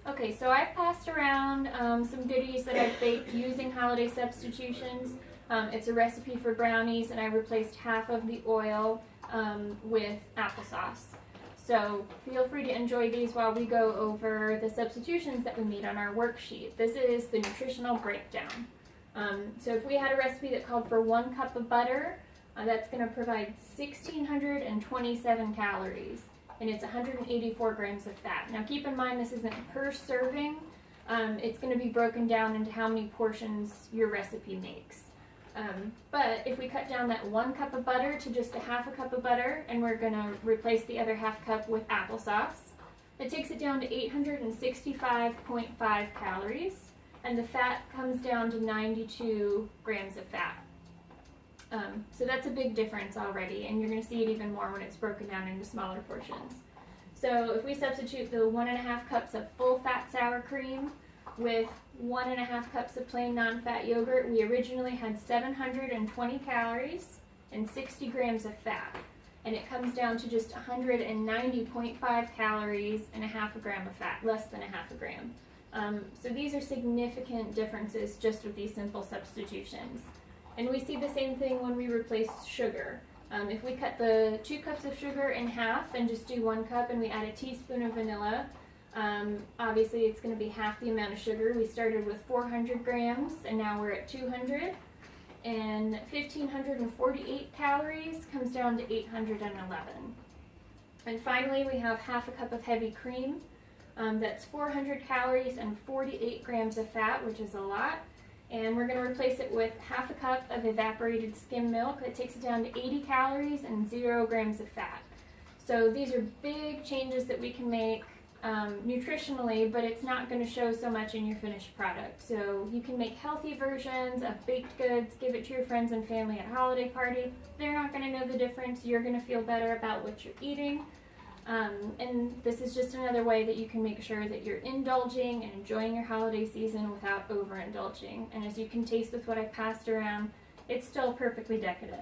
Okay, so I've passed around some goodies that I've baked using holiday substitutions. It's a recipe for brownies, and I replaced half of the oil with applesauce. So feel free to enjoy these while we go over the substitutions that we made on our worksheet. This is the nutritional breakdown. So if we had a recipe that called for 1 cup of butter, that's going to provide 1,627 calories. And it's 184 grams of fat. Now keep in mind this isn't per serving. It's going to be broken down into how many portions your recipe makes. But if we cut down that 1 cup of butter to just a half a cup of butter, and we're going to replace the other half cup with applesauce, it takes it down to 865.5 calories, and the fat comes down to 92 grams of fat. So that's a big difference already, and you're going to see it even more when it's broken down into smaller portions. So if we substitute the 1.5 cups of full fat sour cream with 1.5 cups of plain non-fat yogurt, we originally had 720 calories and 60 grams of fat. And it comes down to just 190.5 calories and a half a gram of fat, less than a half a gram. So these are significant differences just with these simple substitutions. And we see the same thing when we replace sugar. If we cut the 2 cups of sugar in half and just do 1 cup and we add a teaspoon of vanilla, obviously it's going to be half the amount of sugar. We started with 400 grams and now we're at 200. And 1,548 calories comes down to 811. And finally we have half a cup of heavy cream. That's 400 calories and 48 grams of fat, which is a lot. And we're going to replace it with half a cup of evaporated skim milk. That takes it down to 80 calories and 0 grams of fat. So these are big changes that we can make nutritionally, but it's not going to show so much in your finished product. So you can make healthy versions of baked goods, give it to your friends and family at a holiday party. They're not going to know the difference. You're going to feel better about what you're eating. And this is just another way that you can make sure that you're indulging and enjoying your holiday season without overindulging. And as you can taste with what I passed around, it's still perfectly decadent.